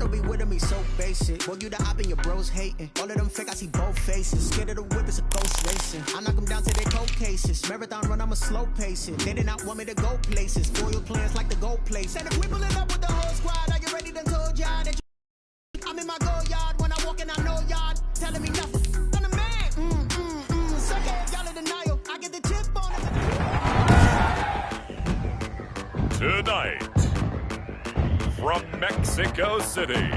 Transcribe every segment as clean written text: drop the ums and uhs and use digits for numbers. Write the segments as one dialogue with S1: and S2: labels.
S1: don't be with him, he's so basic. Boy, you the op and your bros hating. All of them fake, I see both faces. Scared of the whip, it's a ghost racing. I knock them down to their cold cases. Marathon run, I'm a slow pacing. They did not want me to go places. Foil plans like the gold place. And if we pulling up with the whole squad, are you ready to told y'all that I'm in my go yard? When I walk in, I know y'all telling me nothing. I'm the man. Suck it, y'all in denial. I get the chip on it.
S2: Tonight, from Mexico City,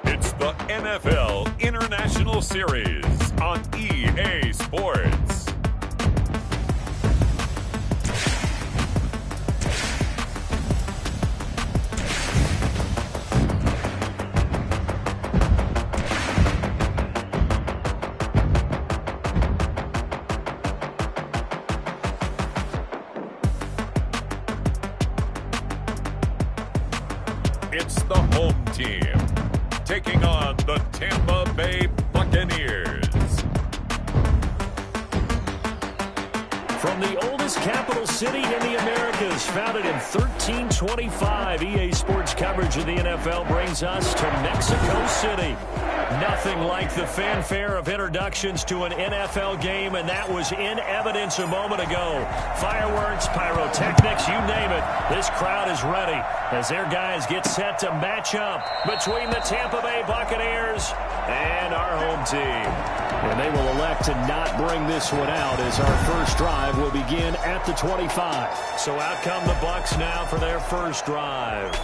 S2: it's the NFL International Series on EA Sports. It's the home team taking on the Tampa Bay Buccaneers.
S3: From the oldest capital city in the Americas, founded in 1325, EA Sports coverage of the NFL brings us to Mexico City. Nothing like the fanfare of introductions to an NFL game, and that was in evidence a moment ago. Fireworks, pyrotechnics, you name it. This crowd is ready as their guys get set to match up between the Tampa Bay Buccaneers and our home team. And they will elect to not bring this one out as our first drive will begin at the 25. So out come the Bucs now for their first drive.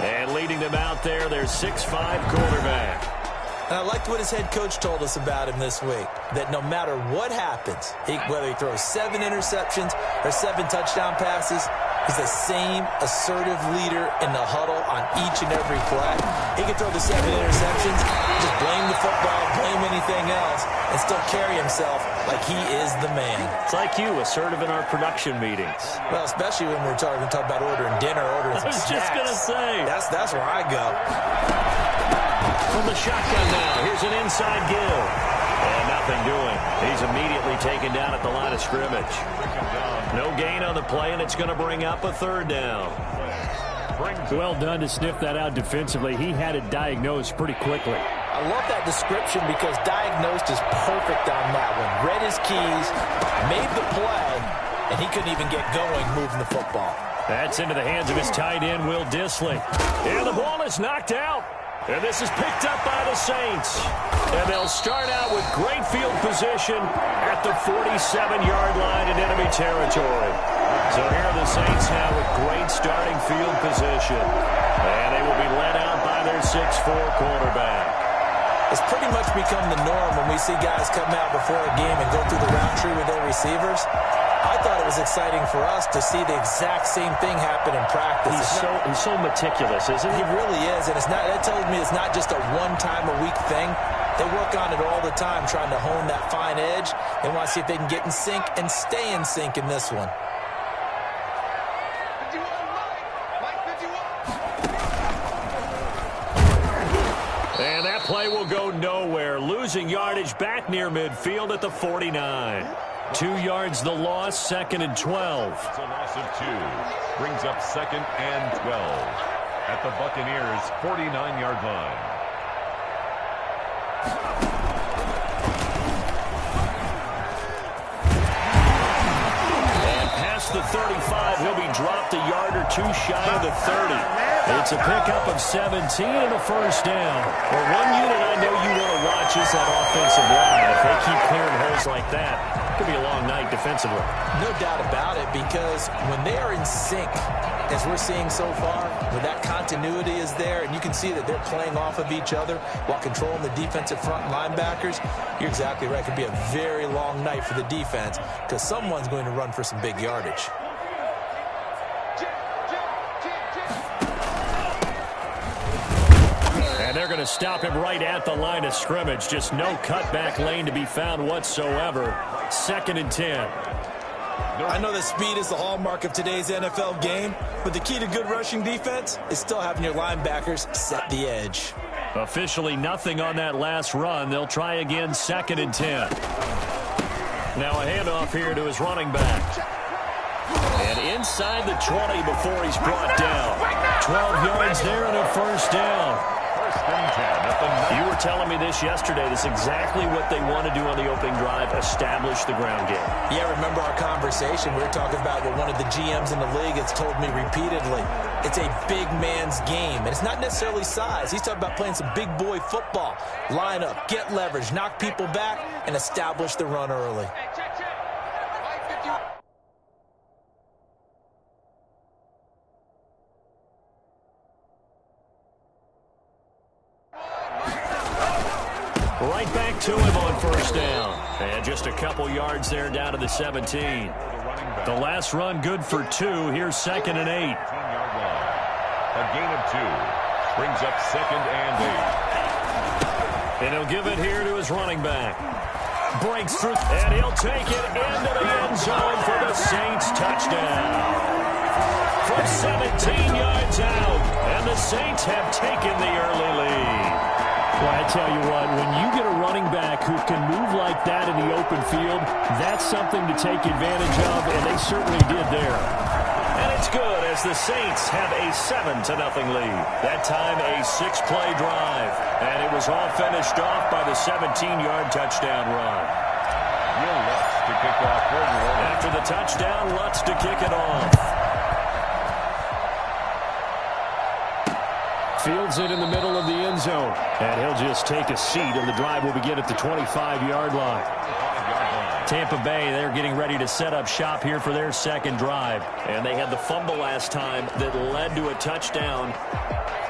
S3: And leading them out there, their 6'5" quarterback.
S4: And I liked what his head coach told us about him this week, that no matter what happens, whether he throws 7 interceptions or 7 touchdown passes, he's the same assertive leader in the huddle on each and every play. He can throw the 7 interceptions, just blame the football, blame anything else, and still carry himself like he is the man.
S3: It's like you, assertive in our production meetings.
S4: Well, especially when we're talking about ordering dinner, ordering some snacks.
S3: I was just going to say.
S4: That's where I go.
S3: From the shotgun now, here's an inside give. And nothing doing. He's immediately taken down at the line of scrimmage. No gain on the play, and it's going to bring up a third down.
S5: Well done to sniff that out defensively. He had it diagnosed pretty quickly.
S4: I love that description because diagnosed is perfect on that one. Read his keys, made the play, and he couldn't even get going moving the football.
S3: That's into the hands of his tight end, Will Dissly. And the ball is knocked out. And this is picked up by the Saints. And they'll start out with great field position at the 47-yard line in enemy territory. So here are the Saints now with great starting field position. And they will be led out by their 6'4" quarterback.
S4: It's pretty much become the norm when we see guys come out before a game and go through the route tree with their receivers. I thought it was exciting for us to see the exact same thing happen in practice.
S3: He's so meticulous, isn't he?
S4: He really is, and that tells me it's not just a one-time-a-week thing. They work on it all the time, trying to hone that fine edge. They want to see if they can get in sync and stay in sync in this one.
S3: And that play will go nowhere, losing yardage back near midfield at the 49. 2 yards the loss, 2nd and 12.
S2: It's a loss of 2. Brings up 2nd and 12 at the Buccaneers' 49-yard line.
S3: And past the 35, he'll be dropped a yard or 2 shy of the 30. It's a pickup of 17 and a first down. Well, one unit I know you want to watch is that offensive line. If they keep clearing holes like that, it could be a long night defensively.
S4: No doubt about it, because when they are in sync, as we're seeing so far, where that continuity is there, and you can see that they're playing off of each other while controlling the defensive front linebackers, you're exactly right. It could be a very long night for the defense because someone's going to run for some big yardage.
S3: And they're going to stop him right at the line of scrimmage. Just no cutback lane to be found whatsoever. 2nd and 10.
S4: I know that speed is the hallmark of today's NFL game, but the key to good rushing defense is still having your linebackers set the edge.
S3: Officially nothing on that last run. They'll try again, 2nd and 10. Now a handoff here to his running back. And inside the 20 before he's brought down. 12 yards there and a first down.
S2: First and 10 at the 9.
S3: You were telling me this yesterday. This is exactly what they want to do on the opening drive, establish the ground game.
S4: Yeah, remember our conversation? We were talking about what one of the GMs in the league has told me repeatedly. It's a big man's game, and it's not necessarily size. He's talking about playing some big boy football. Line up, get leverage, knock people back, and establish the run early.
S3: Right back to him on first down. And just a couple yards there down to the 17. The last run good for 2. Here's 2nd and 8.
S2: 10-yard line. A gain of 2. Brings up 2nd and 8.
S3: And he'll give it here to his running back. Breaks through, and he'll take it into the end zone for the Saints touchdown. From 17 yards out, and the Saints have taken the early lead. Well, I tell you what, when you get a running back who can move like that in the open field, that's something to take advantage of, and they certainly did there. And it's good as the Saints have a 7-0 lead. That time a 6-play drive, and it was all finished off by the 17-yard touchdown run.
S2: Will Lutz to kick off for New Orleans.
S3: After the touchdown, Lutz to kick it off. Fields it in the middle of the end zone. And he'll just take a seat, and the drive will begin at the 25-yard line. Tampa Bay, they're getting ready to set up shop here for their second drive. And they had the fumble last time that led to a touchdown.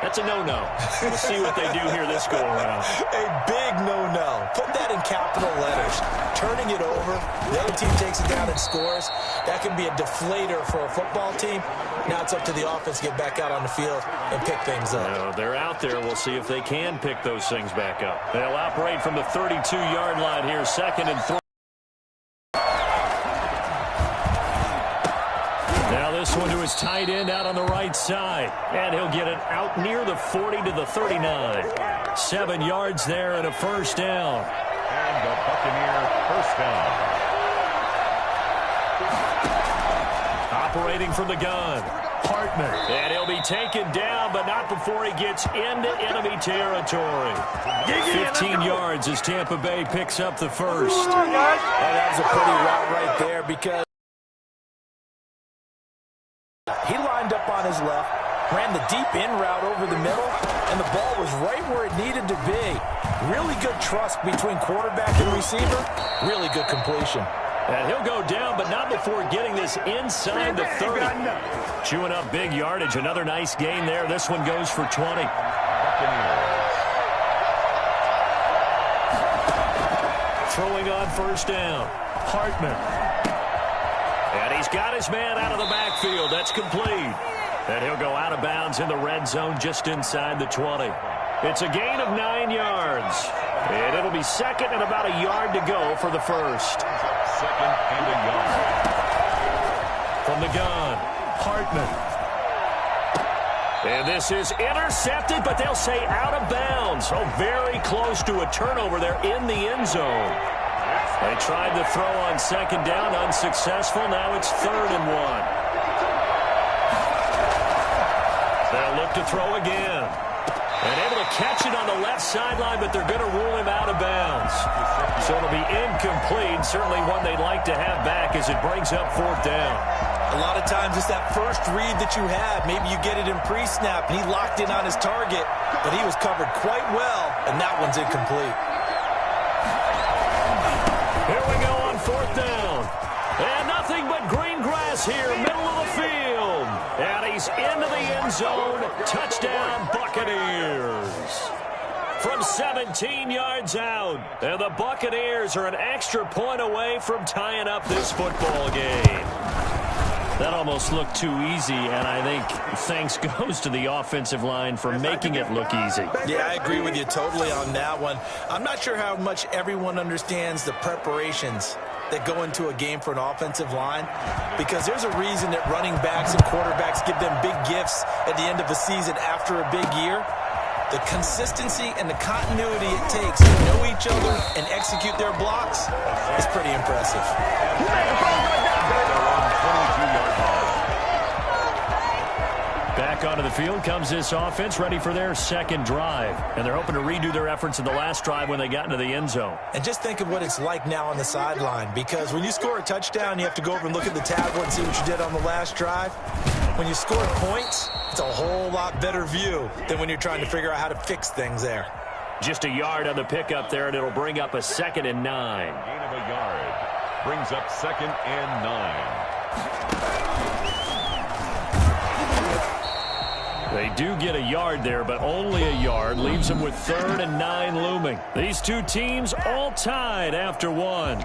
S3: That's a no-no. We'll see what they do here this go-around.
S4: A big no-no. Put that in capital letters. Turning it over, the other team takes it down and scores. That can be a deflator for a football team. Now it's up to the offense to get back out on the field and pick things up.
S3: No, they're out there. We'll see if they can pick those things back up. They'll operate from the 32-yard line here, 2nd and 3. Now this one to his tight end out on the right side. And he'll get it out near the 40 to the 39. 7 yards there and a first down.
S2: And the Buccaneer first down.
S3: Operating from the gun, Hartman. And he'll be taken down, but not before he gets into enemy territory. 15 yards as Tampa Bay picks up the first.
S4: And that was a pretty route right there because he lined up on his left, ran the deep in route over the middle, and the ball was right where it needed to be. Really good trust between quarterback and receiver. Really good completion.
S3: And he'll go down, but not before getting this inside the 30. Chewing up big yardage. Another nice gain there. This one goes for 20. Throwing on first down. Hartman. And he's got his man out of the backfield. That's complete. And he'll go out of bounds in the red zone just inside the 20. It's a gain of 9 yards. And it'll be 2nd and about a yard to go for the first.
S2: 2nd and a yard.
S3: From the gun, Hartman. And this is intercepted, but they'll say out of bounds. Oh, very close to a turnover there in the end zone. They tried to throw on 2nd down, unsuccessful. Now it's 3rd and 1. They'll look to throw again. And able to catch it on the left sideline, but they're going to rule him out of bounds. So it'll be incomplete. Certainly one they'd like to have back as it brings up 4th down.
S4: A lot of times it's that first read that you have. Maybe you get it in pre-snap, and he locked in on his target, but he was covered quite well, and that one's incomplete.
S3: Here we go on 4th down. And nothing but green grass here, middle of the field. And he's into the end zone. Touchdown, Buccaneers. From 17 yards out. And the Buccaneers are an extra point away from tying up this football game. That almost looked too easy, and I think thanks goes to the offensive line for making it look easy.
S4: Yeah, I agree with you totally on that one. I'm not sure how much everyone understands the preparations that go into a game for an offensive line, because there's a reason that running backs and quarterbacks give them big gifts at the end of the season after a big year. The consistency and the continuity it takes to know each other and execute their blocks is pretty impressive.
S3: Back onto the field comes this offense, ready for their second drive. And they're hoping to redo their efforts in the last drive when they got into the end zone.
S4: And just think of what it's like now on the sideline, because when you score a touchdown, you have to go over and look at the tablet and see what you did on the last drive. When you score points, it's a whole lot better view than when you're trying to figure out how to fix things there.
S3: Just a yard on the pickup there, and it'll bring up a 2nd and 9.
S2: Gain of a yard. Brings up 2nd and 9.
S3: They do get a yard there, but only a yard. Leaves them with 3rd and 9 looming. These two teams all tied after 1.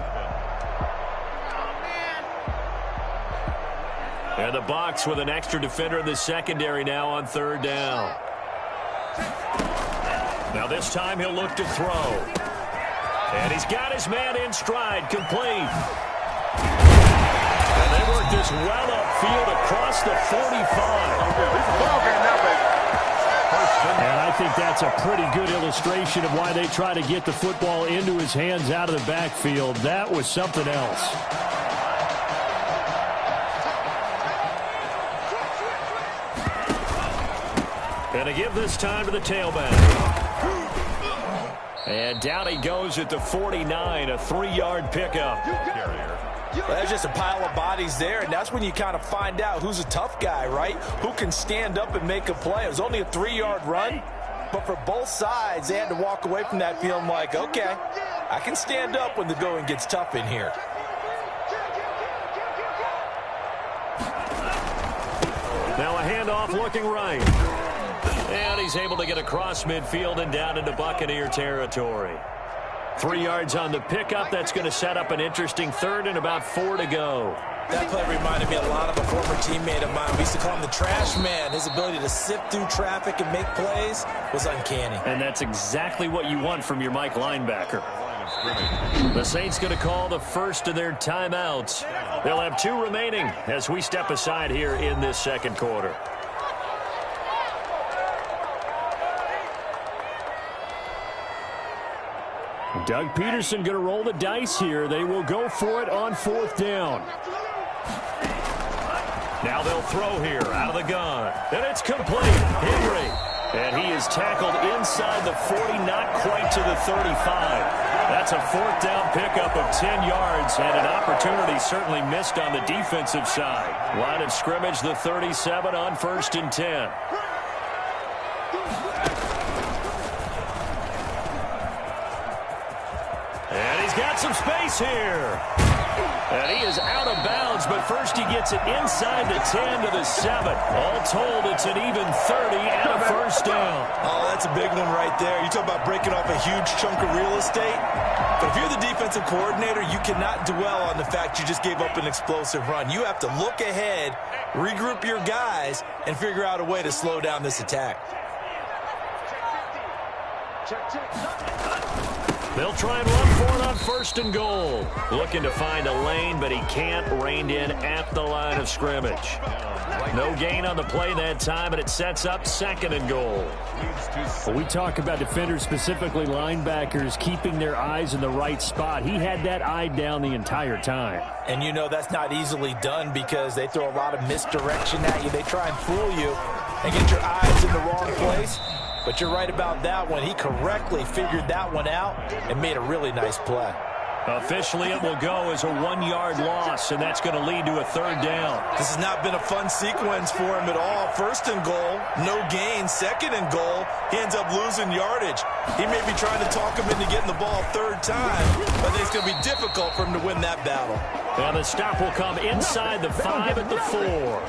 S3: And the box with an extra defender in the secondary now on 3rd down. Now this time he'll look to throw. And he's got his man in stride, complete. And they work this well upfield across the 45. And I think that's a pretty good illustration of why they try to get the football into his hands out of the backfield. That was something else. And to give this time to the tailback. And down he goes at the 49, a 3-yard pickup.
S4: Well, there's just a pile of bodies there, and that's when you kind of find out who's a tough guy, right? Who can stand up and make a play. It was only a 3-yard run, but for both sides, they had to walk away from that feeling like, okay, I can stand up when the going gets tough in here.
S3: Now a handoff looking right. And he's able to get across midfield and down into Buccaneer territory. 3 yards on the pickup. That's going to set up an interesting 3rd and about 4 to go.
S4: That play reminded me a lot of a former teammate of mine. We used to call him the trash man. His ability to sift through traffic and make plays was uncanny.
S3: And that's exactly what you want from your Mike linebacker. The Saints going to call the first of their timeouts. They'll have 2 remaining as we step aside here in this second quarter. Doug Peterson going to roll the dice here. They will go for it on 4th down. Now they'll throw here out of the gun. And it's complete. Henry. And he is tackled inside the 40, not quite to the 35. That's a 4th down pickup of 10 yards and an opportunity certainly missed on the defensive side. Line of scrimmage, the 37 on 1st and 10. And he's got some space here. And he is out of bounds, but first he gets it inside the 10 to the 7. All told, it's an even 30 and a 1st down.
S4: Oh, that's a big one right there. You talk about breaking off a huge chunk of real estate. But if you're the defensive coordinator, you cannot dwell on the fact you just gave up an explosive run. You have to look ahead, regroup your guys, and figure out a way to slow down this attack.
S3: They'll try and run for it on 1st and goal. Looking to find a lane, but he can't. Reined in at the line of scrimmage. No gain on the play that time, and it sets up 2nd and goal. We talk about defenders, specifically linebackers, keeping their eyes in the right spot. He had that eye down the entire time.
S4: And you know that's not easily done because they throw a lot of misdirection at you. They try and fool you and get your eyes in the wrong place. But you're right about that one. He correctly figured that one out and made a really nice play.
S3: Officially, it will go as a 1-yard loss, and that's going to lead to a 3rd down.
S4: This has not been a fun sequence for him at all. 1st and goal, no gain. 2nd and goal, he ends up losing yardage. He may be trying to talk him into getting the ball 3rd time, but I think it's going to be difficult for him to win that battle.
S3: And the stop will come inside the 5 at the 4.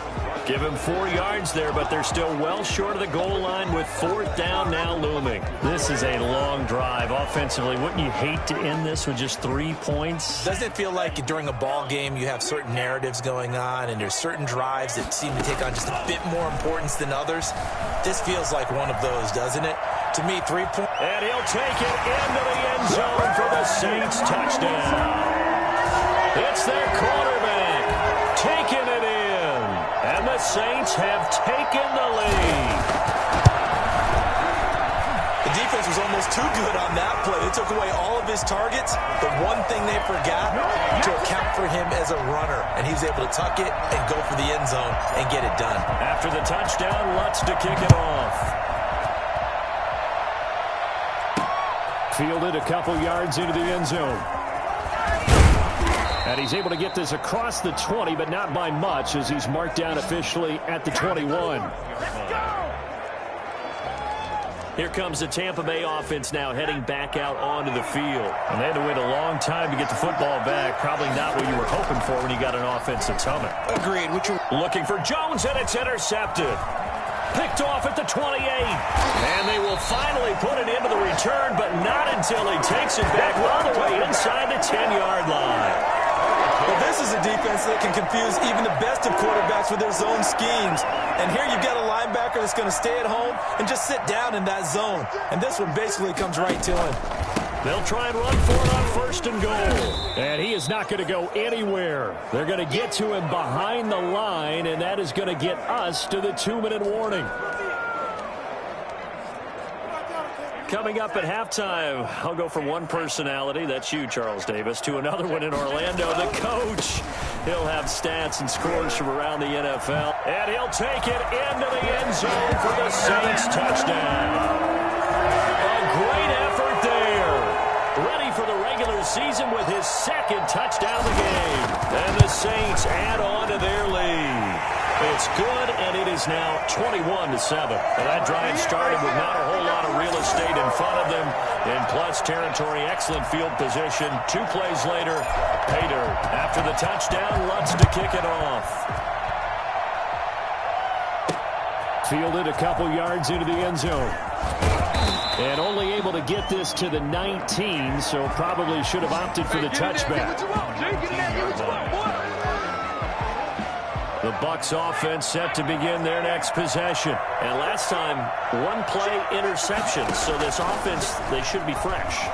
S3: Give him 4 yards there, but they're still well short of the goal line with 4th down now looming. This is a long drive offensively. Wouldn't you hate to end this with just 3 points?
S4: Doesn't it feel like during a ball game you have certain narratives going on and there's certain drives that seem to take on just a bit more importance than others? This feels like one of those, doesn't it? To me, 3 points.
S3: And he'll take it into the end zone for the Saints touchdown. It's their quarterback taking it in. And the Saints have taken the lead.
S4: The defense was almost too good on that play. They took away all of his targets. The one thing they forgot, to account for him as a runner. And he was able to tuck it and go for the end zone and get it done.
S3: After the touchdown, Lutz to kick it off. Fielded a couple yards into the end zone. And he's able to get this across the 20, but not by much, as he's marked down officially at the 21. Here comes the Tampa Bay offense now heading back out onto the field. And they had to wait a long time to get the football back. Probably not what you were hoping for when you got an offensive tunnel.
S4: Agreed.
S3: Looking for Jones, and it's intercepted. Picked off at the 28. And they will finally put it into the return, but not until he takes it back all the way inside the 10-yard line.
S4: Well, this is a defense that can confuse even the best of quarterbacks with their zone schemes. And here you've got a linebacker that's going to stay at home and just sit down in that zone. And this one basically comes right to him.
S3: They'll try and run for it on 1st and goal. And he is not going to go anywhere. They're going to get to him behind the line, and that is going to get us to the 2-minute warning. Coming up at halftime, I'll go from one personality, that's you, Charles Davis, to another one in Orlando, the coach. He'll have stats and scores from around the NFL, and he'll take it into the end zone for the Saints touchdown. A great effort there. Ready for the regular season with his 2nd touchdown of the game. And the Saints add on to their lead. It's good, and it is now 21-7. And that drive started with not a whole lot of real estate in front of them. In plus territory, excellent field position. 2 plays later, pay dirt. After the touchdown, Lutz to kick it off. Fielded a couple yards into the end zone. And only able to get this to the 19, so probably should have opted for the touchback. The Bucs offense set to begin their next possession. And last time, 1-play interception. So this offense, they should be fresh.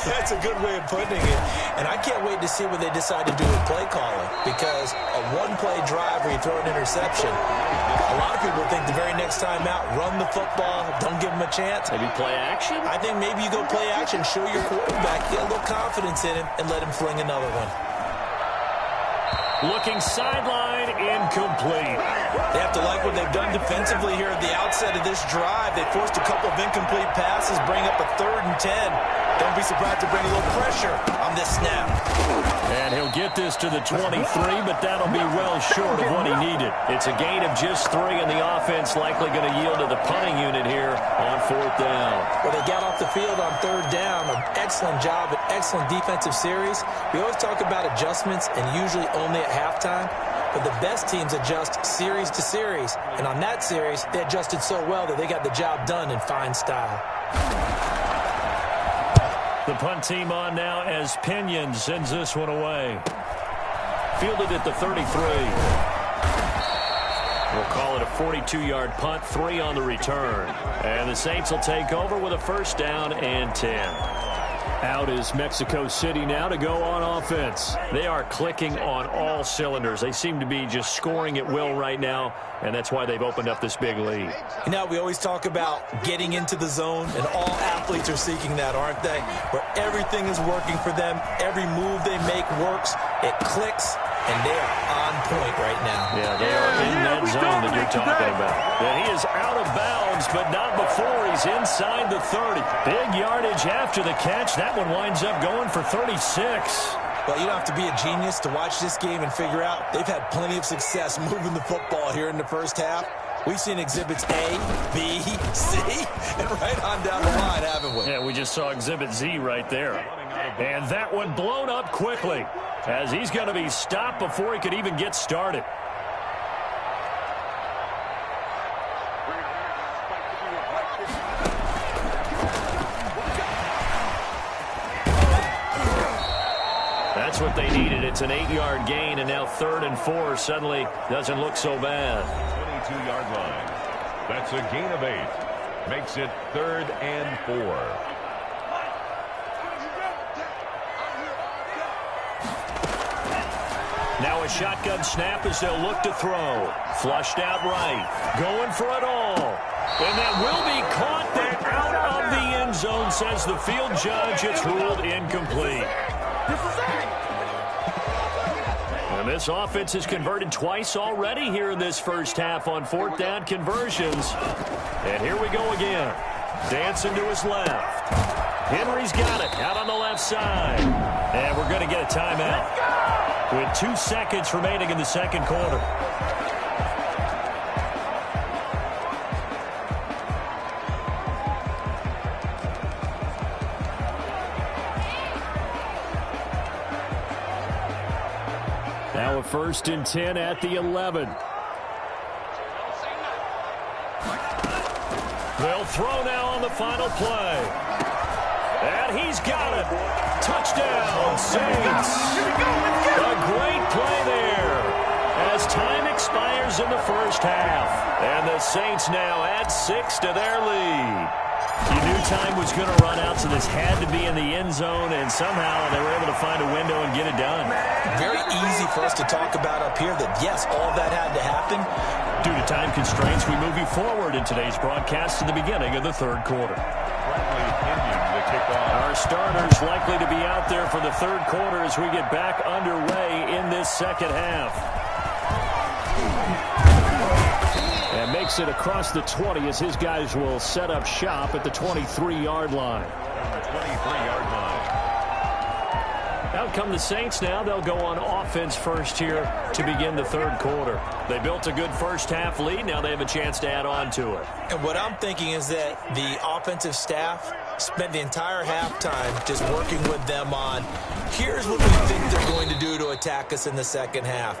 S4: That's a good way of putting it. And I can't wait to see what they decide to do with play calling. Because a 1-play drive where you throw an interception, a lot of people think the very next time out, run the football, don't give them a chance.
S3: Maybe play action?
S4: I think maybe you go play action, show your quarterback, get a little confidence in him, and let him fling another one.
S3: Looking sideline, incomplete.
S4: They have to like what they've done defensively here at the outset of this drive. They forced a couple of incomplete passes, bring up a 3rd and 10. Don't be surprised to bring a little pressure on this snap.
S3: And he'll get this to the 23, but that'll be well short of what he needed. It's a gain of just 3, and the offense likely going to yield to the punting unit here on 4th down.
S4: Well, they got off the field on 3rd down. An excellent job, an excellent defensive series. We always talk about adjustments, and usually only at halftime. But the best teams adjust series to series. And on that series, they adjusted so well that they got the job done in fine style.
S3: The punt team on now as Pinion sends this one away. Fielded at the 33. We'll call it a 42-yard punt, 3 on the return. And the Saints will take over with a 1st down and 10. Out is Mexico City now to go on offense. They are clicking on all cylinders. They seem to be just scoring at will right now, and that's why they've opened up this big lead.
S4: You know, we always talk about getting into the zone, and all athletes are seeking that, aren't they? Where everything is working for them, every move they make works, it clicks, and they are on point right now.
S3: Yeah, they are in that zone that you're talking about. And he is out of bounds, but not before he's inside the 30. Big yardage after the catch. That one winds up going for 36.
S4: Well, you don't have to be a genius to watch this game and figure out they've had plenty of success moving the football here in the first half. We've seen exhibits A, B, C, and right on down the line, haven't we?
S3: Yeah, we just saw exhibit Z right there. And that one blown up quickly as he's going to be stopped before he could even get started. That's what they needed. It's an 8-yard gain, and now 3rd and 4 suddenly doesn't look so bad.
S2: 22-yard line. That's a gain of 8. Makes it 3rd and 4.
S3: Now a shotgun snap as they'll look to throw. Flushed out right. Going for it all. And that will be caught there out of the end decision, says the field judge. It's ruled incomplete. And this offense has converted twice already here in this first half on fourth down conversions. And here we go again. Dancing to his left. Henry's got it out on the left side. And we're going to get a timeout with 2 seconds remaining in the second quarter. Now a 1st and 10 at the 11. They'll throw now on the final play. And he's got it. Touchdown, Saints. A great play there as time expires in the first half. And the Saints now add 6 to their lead. You knew time was going to run out, so this had to be in the end zone, and somehow they were able to find a window and get it done.
S4: Very easy for us to talk about up here that, yes, all that had to happen.
S3: Due to time constraints, we move you forward in today's broadcast to the beginning of the third quarter. Our starters likely to be out there for the third quarter as we get back underway in this second half. And makes it across the 20 as his guys will set up shop at the 23-yard line.
S2: 23-yard line.
S3: Out come the Saints now. They'll go on offense first here to begin the third quarter. They built a good first half lead. Now they have a chance to add on to it.
S4: And what I'm thinking is that the offensive staff spent the entire halftime just working with them on, here's what we think they're going to do to attack us in the second half.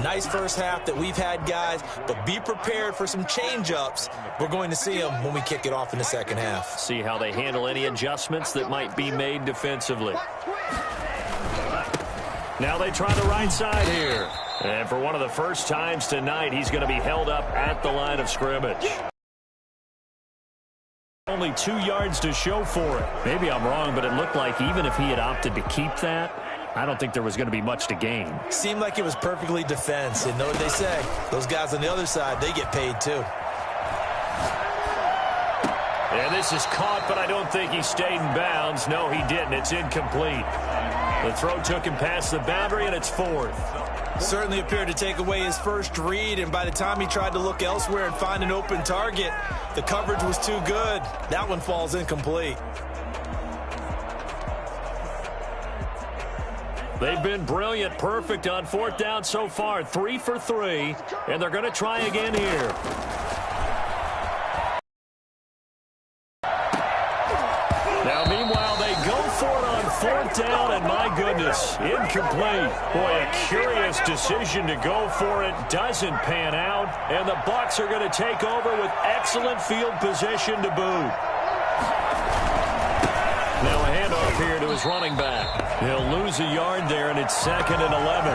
S4: Nice first half that we've had, guys, but be prepared for some change-ups. We're going to see them when we kick it off in the second half.
S3: See how they handle any adjustments that might be made defensively. Now they try the right side here. And for one of the first times tonight, he's going to be held up at the line of scrimmage. Only 2 yards to show for it. Maybe I'm wrong, but it looked like even if he had opted to keep that, I don't think there was going to be much to gain.
S4: Seemed like it was perfectly defense. And know what they say? Those guys on the other side, they get paid too.
S3: And this is caught, but I don't think he stayed in bounds. No, he didn't. It's incomplete. The throw took him past the boundary, and it's fourth.
S4: Certainly appeared to take away his first read, and by the time he tried to look elsewhere and find an open target, the coverage was too good. That one falls incomplete.
S3: They've been brilliant, perfect on fourth down so far. 3 for 3, and they're going to try again here. Now, meanwhile, they go for it on fourth down, and my goodness, incomplete. Boy, a curious decision to go for it. Doesn't pan out, and the Bucs are going to take over with excellent field position to boot. Now a handoff here to his running back. He'll lose a yard there, and it's 2nd and 11.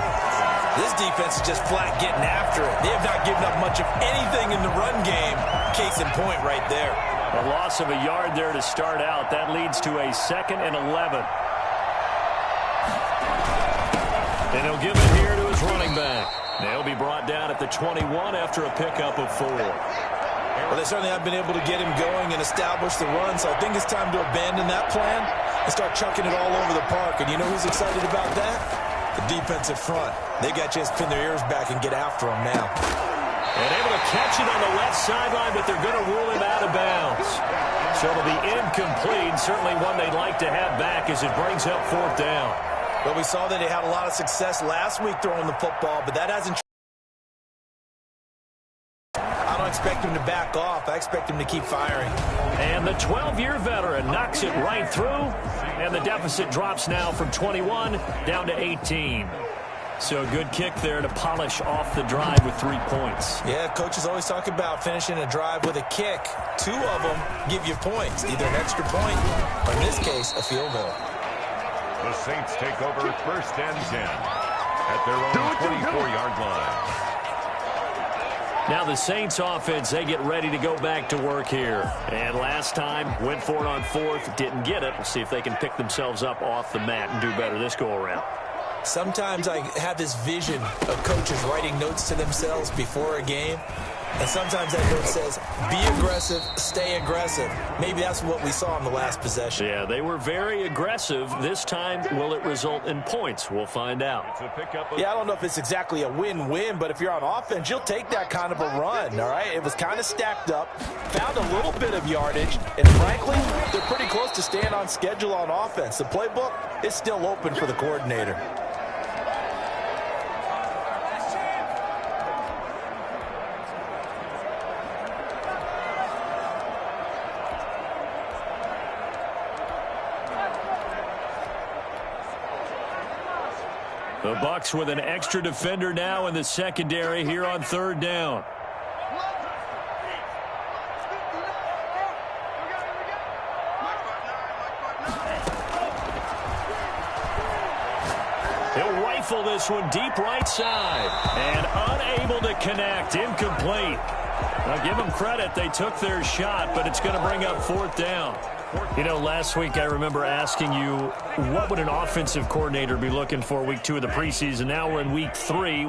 S4: This defense is just flat getting after it. They have not given up much of anything in the run game. Case in point right there.
S3: A loss of a yard there to start out. That leads to a 2nd and 11. And he'll give it here to his running back. They'll be brought down at the 21 after a pickup of 4.
S4: Well, they certainly have been able to get him going and establish the run, so I think it's time to abandon that plan and start chucking it all over the park. And you know who's excited about that? The defensive front. They got a chance to pin their ears back and get after him now.
S3: And able to catch it on the left sideline, but they're going to rule him out of bounds. So it'll be incomplete, certainly one they'd like to have back as it brings up fourth down.
S4: Well, we saw that they had a lot of success last week throwing the football, but that hasn't. I don't expect him to back off. I expect him to keep firing.
S3: And the 12-year veteran knocks it right through, and the deficit drops now from 21 down to 18. So a good kick there to polish off the drive with 3 points.
S4: Yeah, coaches always talk about finishing a drive with a kick. 2 of them give you points, either an extra point or, in this case, a field goal.
S2: The Saints take over 1st and 10 at their own 24-yard line.
S3: Now the Saints offense, they get ready to go back to work here. And last time, went for it on 4th, didn't get it. We'll see if they can pick themselves up off the mat and do better this go-around.
S4: Sometimes I have this vision of coaches writing notes to themselves before a game. And sometimes that note says, be aggressive, stay aggressive. Maybe that's what we saw in the last possession.
S3: Yeah, they were very aggressive. This time, will it result in points? We'll find out.
S4: Yeah, I don't know if it's exactly a win-win, but if you're on offense, you'll take that kind of a run, all right? It was kind of stacked up, found a little bit of yardage, and frankly, they're pretty close to staying on schedule on offense. The playbook is still open for the coordinator.
S3: The Bucs with an extra defender now in the secondary here on third down. He'll rifle this one deep right side. And unable to connect. Incomplete. Now give them credit. They took their shot, but it's going to bring up fourth down. You know, last week I remember asking you, what would an offensive coordinator be looking for week 2 of the preseason? Now we're in week 3.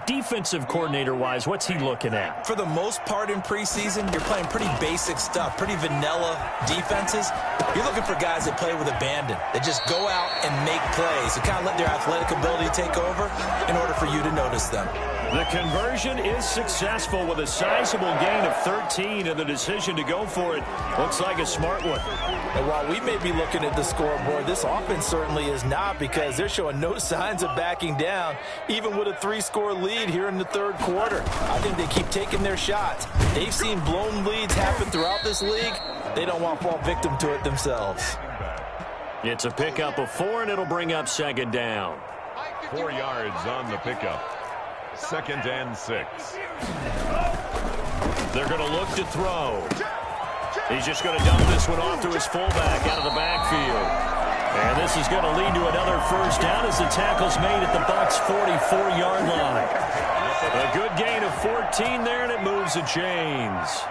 S3: Defensive coordinator-wise, what's he looking at?
S4: For the most part in preseason, you're playing pretty basic stuff, pretty vanilla defenses. You're looking for guys that play with abandon, that just go out and make plays, that kind of let their athletic ability take over in order for you to notice them.
S3: The conversion is successful with a sizable gain of 13, and the decision to go for it looks like a smart one.
S4: And while we may be looking at the scoreboard, this offense certainly is not, because they're showing no signs of backing down, even with a 3-score lead here in the third quarter. I think they keep taking their shots. They've seen blown leads happen throughout this league. They don't want to fall victim to it themselves.
S3: It's a pickup of 4, and it'll bring up second down.
S2: 4 yards on the pickup. 2nd and 6.
S3: They're going to look to throw. He's just going to dump this one off to his fullback out of the backfield. And this is going to lead to another first down as the tackle's made at the Bucs' 44-yard line. A good gain of 14 there, and it moves the chains.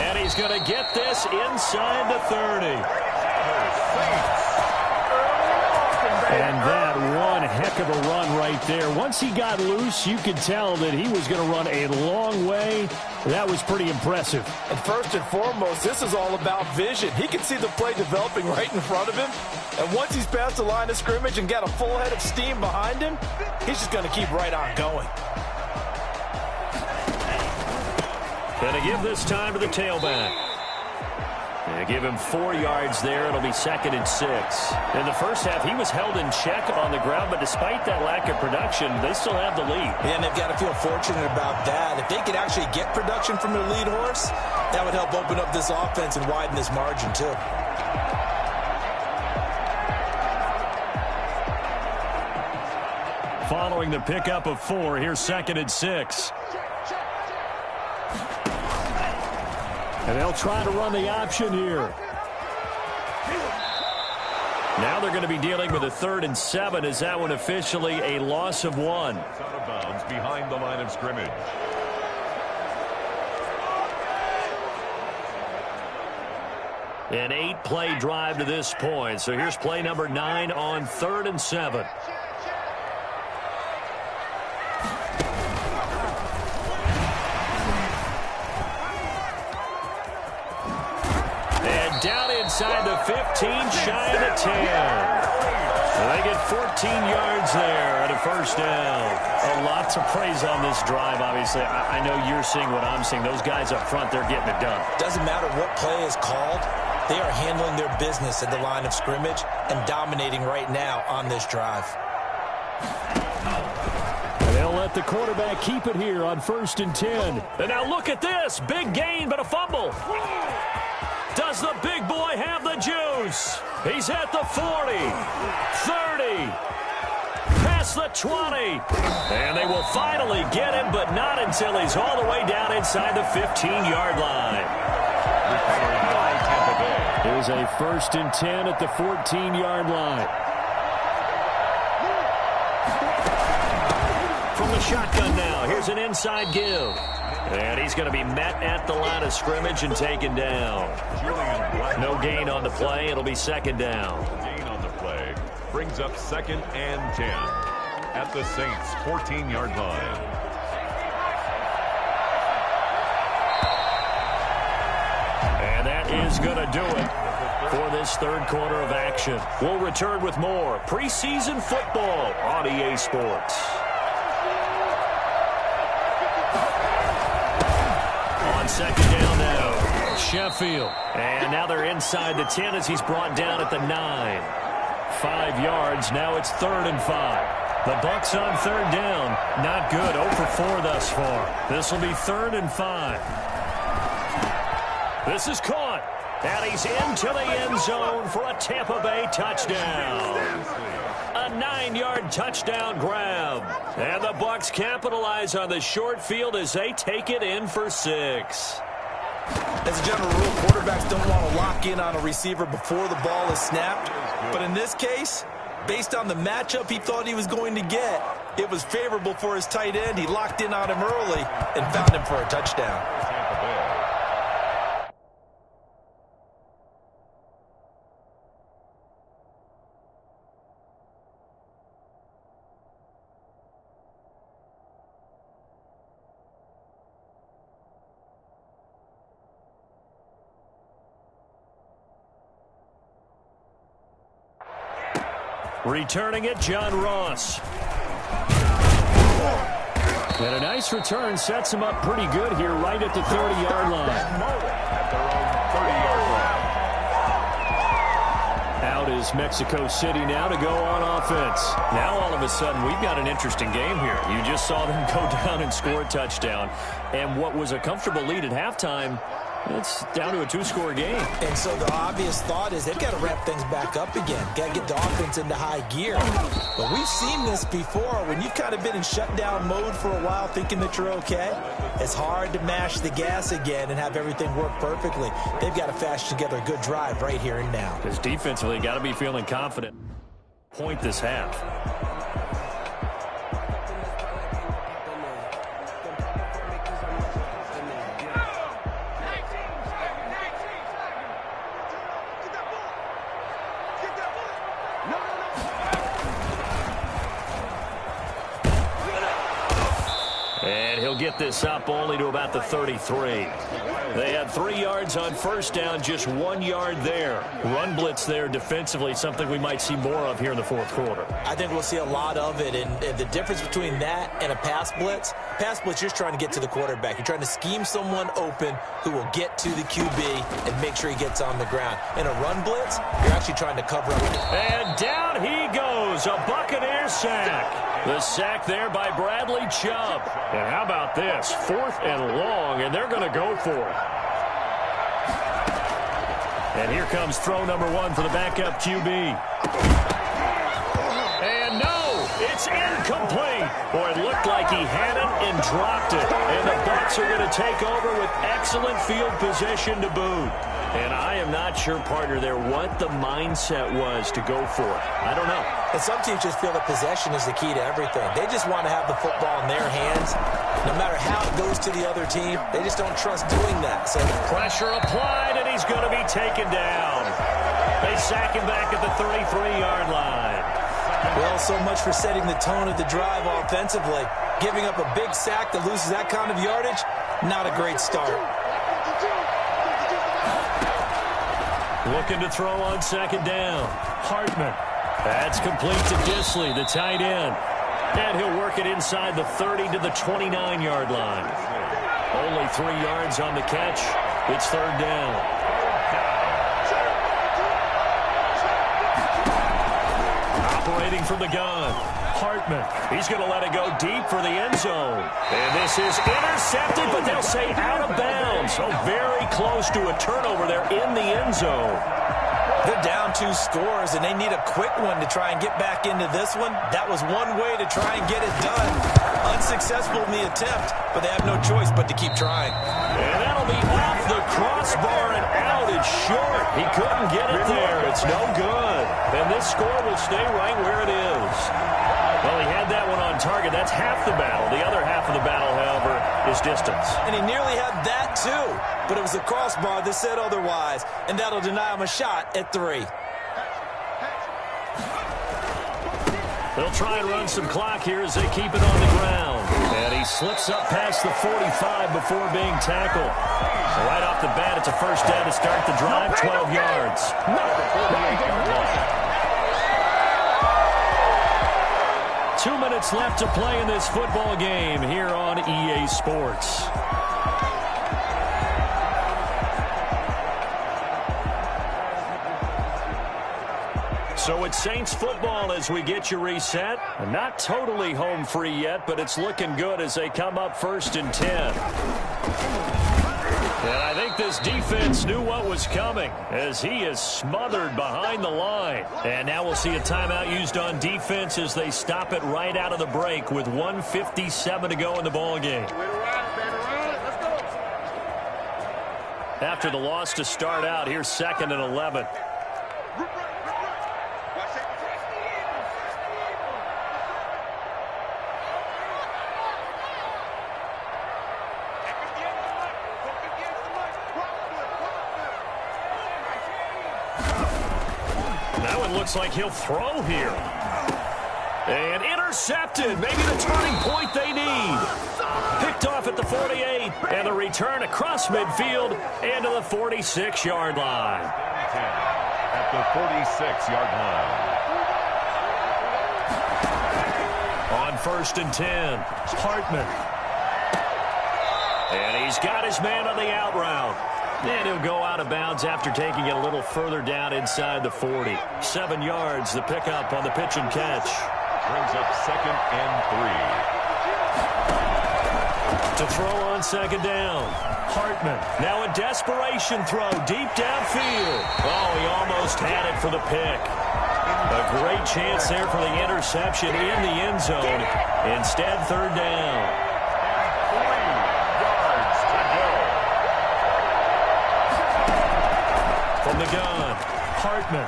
S3: And he's going to get this inside the 30. And that one heck of a run right there. Once he got loose, you could tell that he was going to run a long way. That was pretty impressive.
S4: And first and foremost, this is all about vision. He can see the play developing right in front of him. And once he's past the line of scrimmage and got a full head of steam behind him, he's just going to keep right on going.
S3: Going to give this time to the tailback. They give him 4 yards there. It'll be 2nd and 6. In the first half, he was held in check on the ground, but despite that lack of production, they still have the lead.
S4: Yeah, and they've got to feel fortunate about that. If they could actually get production from their lead horse, that would help open up this offense and widen this margin, too.
S3: Following the pickup of 4, here's 2nd and 6. And they'll try to run the option here. Now they're going to be dealing with a 3rd and 7. Is that one officially a loss of 1?
S2: It's out of bounds behind the line of scrimmage.
S3: An 8-play drive to this point. So here's play number 9 on 3rd and 7. Down inside the 15, shy of the 10. They get 14 yards there and a first down. A lot to praise on this drive, obviously. I know you're seeing what I'm seeing. Those guys up front, they're getting it done.
S4: Doesn't matter what play is called. They are handling their business at the line of scrimmage and dominating right now on this drive.
S3: And they'll let the quarterback keep it here on 1st and 10. And now look at this. Big gain, but a fumble. Does the big boy have the juice? He's at the 40, 30, past the 20. And they will finally get him, but not until he's all the way down inside the 15-yard line. Here's a 1st and 10 at the 14-yard line. From the shotgun now, here's an inside give. And he's going to be met at the line of scrimmage and taken down. No gain on the play. It'll be 2nd down.
S2: Gain on the play brings up 2nd and 10 at the Saints' 14-yard line.
S3: And that is going to do it for this third quarter of action. We'll return with more preseason football on EA Sports. On 2nd down now, Sheffield. And now they're inside the 10 as he's brought down at the 9. 5 yards. Now it's 3rd and 5. The Bucs on 3rd down. Not good. 0 for 4 thus far. This will be 3rd and 5. This is caught. And he's into the end zone for a Tampa Bay touchdown. A 9-yard touchdown grab. And the Bucs capitalize on the short field as they take it in for 6.
S4: As a general rule, quarterbacks don't want to lock in on a receiver before the ball is snapped. But in this case, based on the matchup he thought he was going to get, it was favorable for his tight end. He locked in on him early and found him for a touchdown.
S3: Returning it, John Ross. And a nice return sets him up pretty good here right at the 30-yard line.
S2: At their own 30-yard line.
S3: Out is Mexico City now to go on offense. Now all of a sudden we've got an interesting game here. You just saw them go down and score a touchdown. And what was a comfortable lead at halftime, it's down to a 2-score game.
S4: And so the obvious thought is they've got to ramp things back up again. Got to get the offense into high gear. But we've seen this before. When you've kind of been in shutdown mode for a while thinking that you're okay, it's hard to mash the gas again and have everything work perfectly. They've got to fashion together a good drive right here and now.
S3: Because defensively, got to be feeling confident. Point this half. Get this up only to about the 33. They had 3 yards on first down, just 1 yard there. Run blitz there defensively, something we might see more of here in the fourth quarter.
S4: I think we'll see a lot of it, and the difference between that and a pass blitz, you're just trying to get to the quarterback. You're trying to scheme someone open who will get to the QB and make sure he gets on the ground. In a run blitz, you're actually trying to cover up.
S3: And down he goes, a Buccaneer sack. The sack there by Bradley Chubb. And how about this? 4th and long, and they're going to go for it. And here comes throw number 1 for the backup QB. And no, it's incomplete. Boy, it looked like he had it and dropped it. And the Bucs are going to take over with excellent field position to boot. And I am not sure, partner, there what the mindset was to go for it. I don't know.
S4: And some teams just feel that possession is the key to everything. They just want to have the football in their hands. No matter how it goes to the other team, they just don't trust doing that. So
S3: pressure applied, and he's going to be taken down. They sack him back at the 33-yard line.
S4: Well, so much for setting the tone of the drive offensively. Giving up a big sack that loses that kind of yardage, not a great start.
S3: Looking to throw on 2nd down. Hartman. That's complete to Disley, the tight end. And he'll work it inside the 30 to the 29-yard line. Only 3 yards on the catch. It's 3rd down. Operating from the gun. Hartman. He's going to let it go deep for the end zone. And this is intercepted, but they'll say out of bounds. So very close to a turnover there in the end zone.
S4: They're down 2 scores, and they need a quick one to try and get back into this one. That was one way to try and get it done. Unsuccessful in the attempt, but they have no choice but to keep trying.
S3: And that'll be off the crossbar and out. It's short. He couldn't get it there. It's no good. And this score will stay right where it is. Well, he had that one on target. That's half the battle. The other half of the battle, however, is distance.
S4: And he nearly had that, too. But it was a crossbar that said otherwise. And that'll deny him a shot at 3.
S3: They'll try and run some clock here as they keep it on the ground. And he slips up past the 45 before being tackled. So right off the bat, it's a first down to start the drive, 12 yards. 2 minutes left to play in this football game here on EA Sports. So it's Saints football as we get you reset. Not totally home free yet, but it's looking good as they come up 1st and 10. And I think this defense knew what was coming as he is smothered behind the line. And now we'll see a timeout used on defense as they stop it right out of the break with 1:57 to go in the ballgame. After the loss to start out, here's 2nd and 11. Looks like he'll throw here. And intercepted. Maybe the turning point they need. Picked off at the 48. And a return across midfield and to the 46-yard line.
S2: At the 46-yard
S3: On
S2: line.
S3: 1st and 10, Hartman. And he's got his man on the out route. And he'll go out of bounds after taking it a little further down inside the 40. 7 yards, the pickup on the pitch and catch.
S2: Brings up 2nd and
S3: 3. To throw on 2nd down, Hartman. Now a desperation throw deep downfield. Oh, he almost had it for the pick. A great chance there for the interception in the end zone. Instead, 3rd down. From the gun, Hartman.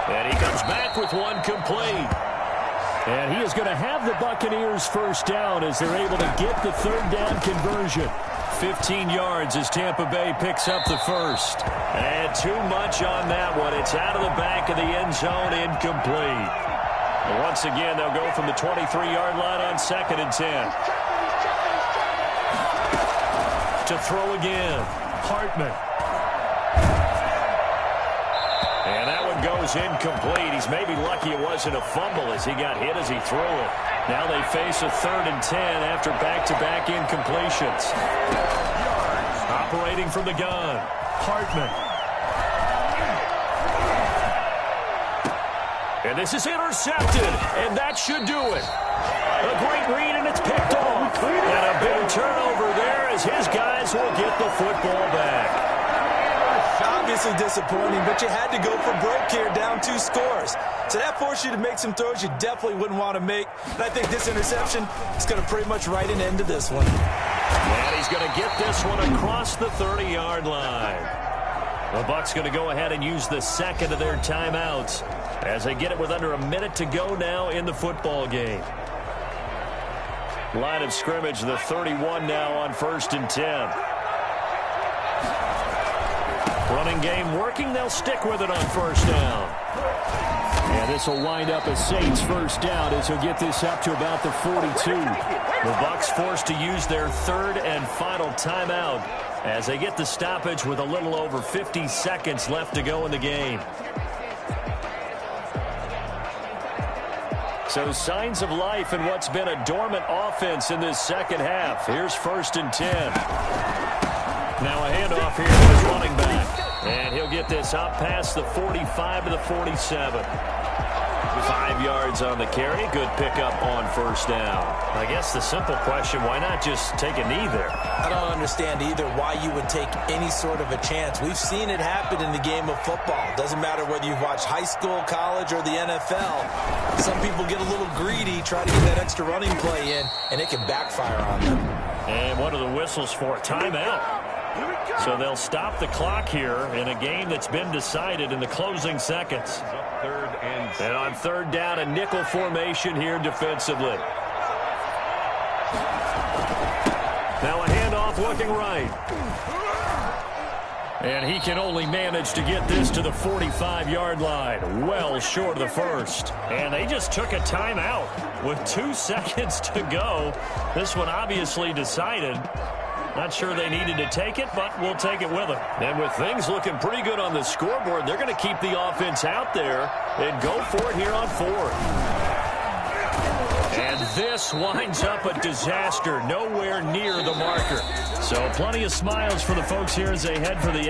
S3: And he comes back with one complete. And he is going to have the Buccaneers first down as they're able to get the 3rd down conversion. 15 yards as Tampa Bay picks up the first. And too much on that one. It's out of the back of the end zone, incomplete. And once again, they'll go from the 23-yard line on 2nd and 10. To throw again, Hartman. And that one goes incomplete. He's maybe lucky it wasn't a fumble as he got hit as he threw it. Now they face a 3rd and 10 after back-to-back incompletions. Operating from the gun, Hartman. And this is intercepted, and that should do it. A great read, and it's picked off. And a big turnover there as his guys will get the football back.
S4: Obviously disappointing, but you had to go for broke here, down 2 scores. So that forced you to make some throws you definitely wouldn't want to make. And I think this interception is going to pretty much write an end to this one.
S3: And he's going to get this one across the 30-yard line. The Bucs going to go ahead and use the 2nd of their timeouts as they get it with under a minute to go now in the football game. Line of scrimmage, the 31 now on 1st and 10. Running game working. They'll stick with it on 1st down. And this will wind up a Saints first down as he'll get this up to about the 42. The Bucs forced to use their 3rd and final timeout as they get the stoppage with a little over 50 seconds left to go in the game. So signs of life in what's been a dormant offense in this second half. Here's 1st and 10. Now a handoff here to his running back. And he'll get this up past the 45 to the 47. 5 yards on the carry. Good pickup on 1st down. I guess the simple question, why not just take a knee there?
S4: I don't understand either why you would take any sort of a chance. We've seen it happen in the game of football. Doesn't matter whether you've watched high school, college, or the NFL. Some people get a little greedy, try to get that extra running play in, and it can backfire on them.
S3: And what are the whistles for? Timeout. So they'll stop the clock here in a game that's been decided in the closing seconds. And on 3rd down, a nickel formation here defensively. Now a handoff looking right. And he can only manage to get this to the 45-yard line, well short of the first. And they just took a timeout with 2 seconds to go. This one obviously decided. Not sure they needed to take it, but we'll take it with them. And with things looking pretty good on the scoreboard, they're going to keep the offense out there and go for it here on 4th. And this winds up a disaster, nowhere near the marker. So plenty of smiles for the folks here as they head for the